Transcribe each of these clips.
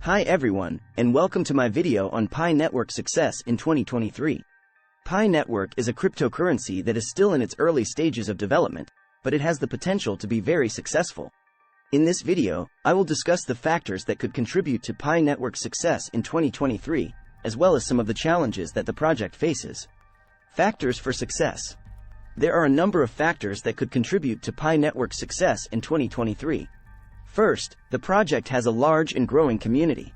Hi everyone, and welcome to my video on Pi Network success in 2023. Pi Network is a cryptocurrency that is still in its early stages of development, but it has the potential to be very successful. In this video, I will discuss the factors that could contribute to Pi Network's success in 2023, as well as some of the challenges that the project faces. Factors for success. There are a number of factors that could contribute to Pi Network's success in 2023. First, the project has a large and growing community.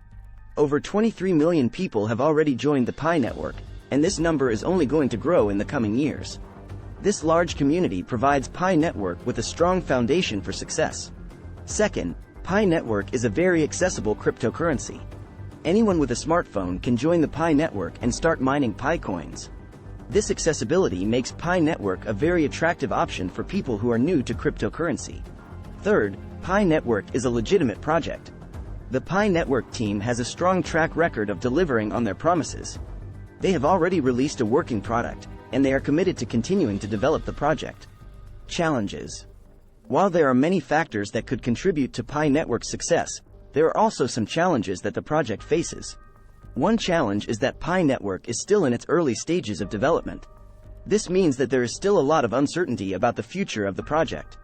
Over 23 million people have already joined the Pi Network, and this number is only going to grow in the coming years. This large community provides Pi Network with a strong foundation for success. Second, Pi Network is a very accessible cryptocurrency. Anyone with a smartphone can join the Pi Network and start mining Pi coins. This accessibility makes Pi Network a very attractive option for people who are new to cryptocurrency. Third, Pi Network is a legitimate project. The Pi Network team has a strong track record of delivering on their promises. They have already released a working product, and they are committed to continuing to develop the project. Challenges. While there are many factors that could contribute to Pi Network's success, there are also some challenges that the project faces. One challenge is that Pi Network is still in its early stages of development. This means that there is still a lot of uncertainty about the future of the project.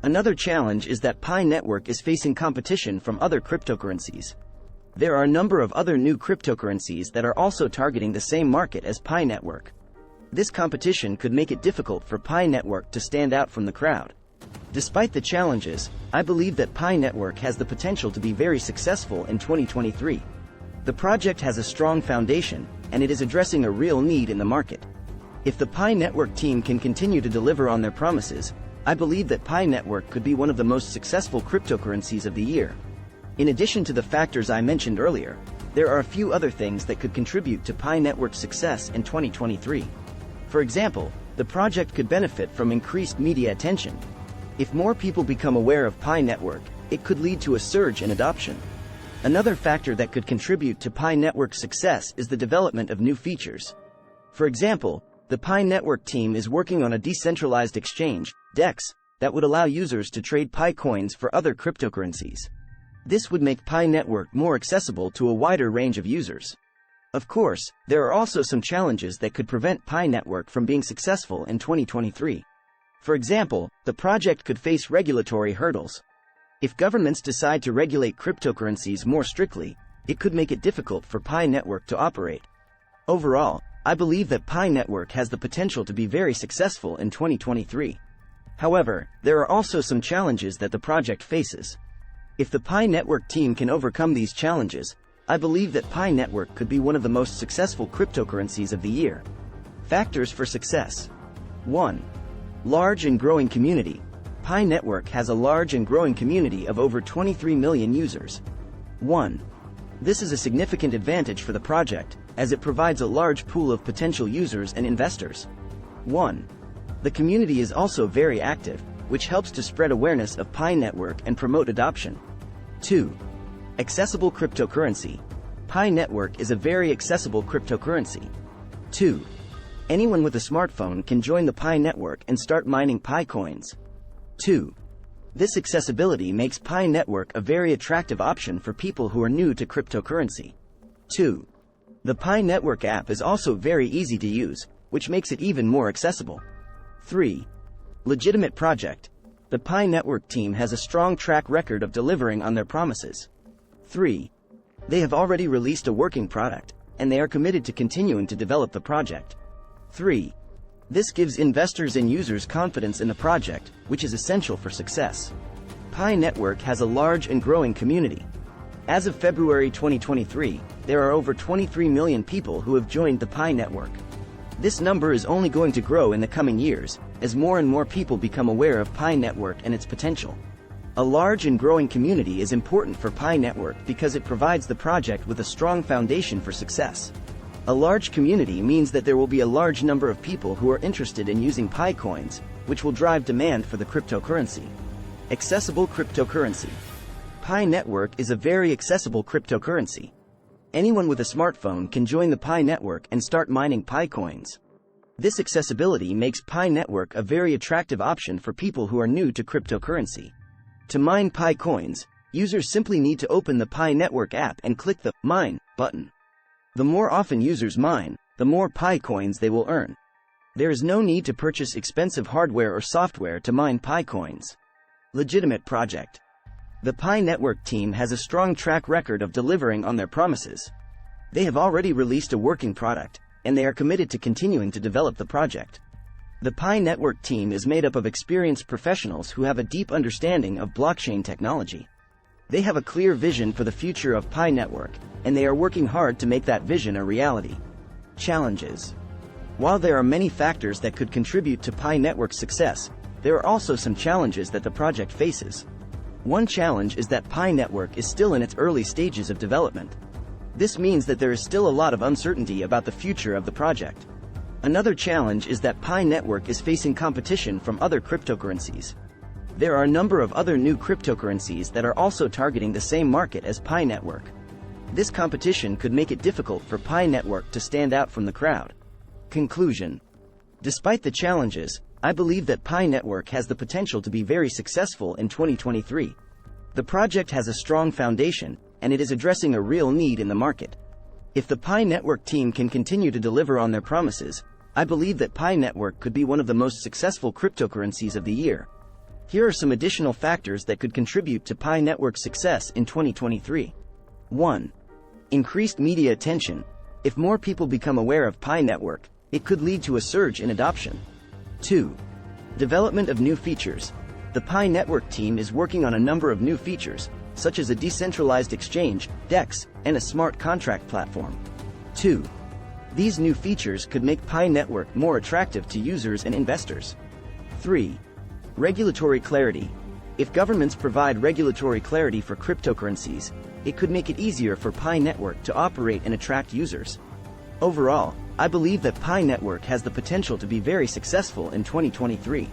Another challenge is that Pi Network is facing competition from other cryptocurrencies. There are a number of other new cryptocurrencies that are also targeting the same market as Pi Network. This competition could make it difficult for Pi Network to stand out from the crowd. Despite the challenges, I believe that Pi Network has the potential to be very successful in 2023. The project has a strong foundation, and it is addressing a real need in the market. If the Pi Network team can continue to deliver on their promises, I believe that Pi Network could be one of the most successful cryptocurrencies of the year. In addition to the factors I mentioned earlier, there are a few other things that could contribute to Pi Network's success in 2023. For example, the project could benefit from increased media attention. If more people become aware of Pi Network, it could lead to a surge in adoption. Another factor that could contribute to Pi Network's success is the development of new features. For example, the Pi Network team is working on a decentralized exchange, DEX, that would allow users to trade Pi coins for other cryptocurrencies. This would make Pi Network more accessible to a wider range of users. Of course, there are also some challenges that could prevent Pi Network from being successful in 2023. For example, the project could face regulatory hurdles. If governments decide to regulate cryptocurrencies more strictly, it could make it difficult for Pi Network to operate. Overall, I believe that Pi Network has the potential to be very successful in 2023. However, there are also some challenges that the project faces. If the Pi Network team can overcome these challenges, I believe that Pi Network could be one of the most successful cryptocurrencies of the year. Factors for success. 1. Large and growing community. Pi Network has a large and growing community of over 23 million users. 1. This is a significant advantage for the project, as it provides a large pool of potential users and investors. 1. The community is also very active, which helps to spread awareness of Pi Network and promote adoption. 2. Accessible cryptocurrency. Pi Network is a very accessible cryptocurrency. 2. Anyone with a smartphone can join the Pi Network and start mining Pi coins. 2. This accessibility makes Pi Network a very attractive option for people who are new to cryptocurrency. 2. The Pi Network app is also very easy to use, which makes it even more accessible. 3. Legitimate project. The Pi Network team has a strong track record of delivering on their promises. 3. They have already released a working product, and they are committed to continuing to develop the project. 3. This gives investors and users confidence in the project, which is essential for success. Pi Network has a large and growing community. As of February 2023, there are over 23 million people who have joined the Pi Network. This number is only going to grow in the coming years, as more and more people become aware of Pi Network and its potential. A large and growing community is important for Pi Network because it provides the project with a strong foundation for success. A large community means that there will be a large number of people who are interested in using Pi coins, which will drive demand for the cryptocurrency. Accessible cryptocurrency. Pi Network is a very accessible cryptocurrency. Anyone with a smartphone can join the Pi Network and start mining Pi coins. This accessibility makes Pi Network a very attractive option for people who are new to cryptocurrency. To mine Pi coins, Users simply need to open the Pi Network app and click the Mine button. The more often users mine, the more Pi coins they will earn. There is no need to purchase expensive hardware or software to mine Pi coins. Legitimate project. The Pi Network team has a strong track record of delivering on their promises. They have already released a working product, and they are committed to continuing to develop the project. The Pi Network team is made up of experienced professionals who have a deep understanding of blockchain technology. They have a clear vision for the future of Pi Network, and they are working hard to make that vision a reality. Challenges. While there are many factors that could contribute to Pi Network's success, there are also some challenges that the project faces. One challenge is that Pi Network is still in its early stages of development. This means that there is still a lot of uncertainty about the future of the project. Another challenge is that Pi Network is facing competition from other cryptocurrencies. There are a number of other new cryptocurrencies that are also targeting the same market as Pi Network. This competition could make it difficult for Pi Network to stand out from the crowd. Conclusion. Despite the challenges, I believe that Pi Network has the potential to be very successful in 2023. The project has a strong foundation, and it is addressing a real need in the market. If the Pi Network team can continue to deliver on their promises, I believe that Pi Network could be one of the most successful cryptocurrencies of the year. Here are some additional factors that could contribute to Pi Network's success in 2023. 1. Increased media attention. If more people become aware of Pi Network, it could lead to a surge in adoption. 2. Development of new features. The Pi Network team is working on a number of new features, such as a decentralized exchange, DEX, and a smart contract platform. 2. These new features could make Pi Network more attractive to users and investors. 3. Regulatory clarity. If governments provide regulatory clarity for cryptocurrencies, it could make it easier for Pi Network to operate and attract users. Overall, I believe that Pi Network has the potential to be very successful in 2023.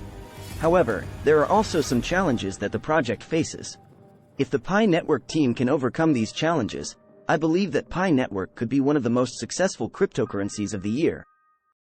However, there are also some challenges that the project faces. If the Pi Network team can overcome these challenges, I believe that Pi Network could be one of the most successful cryptocurrencies of the year.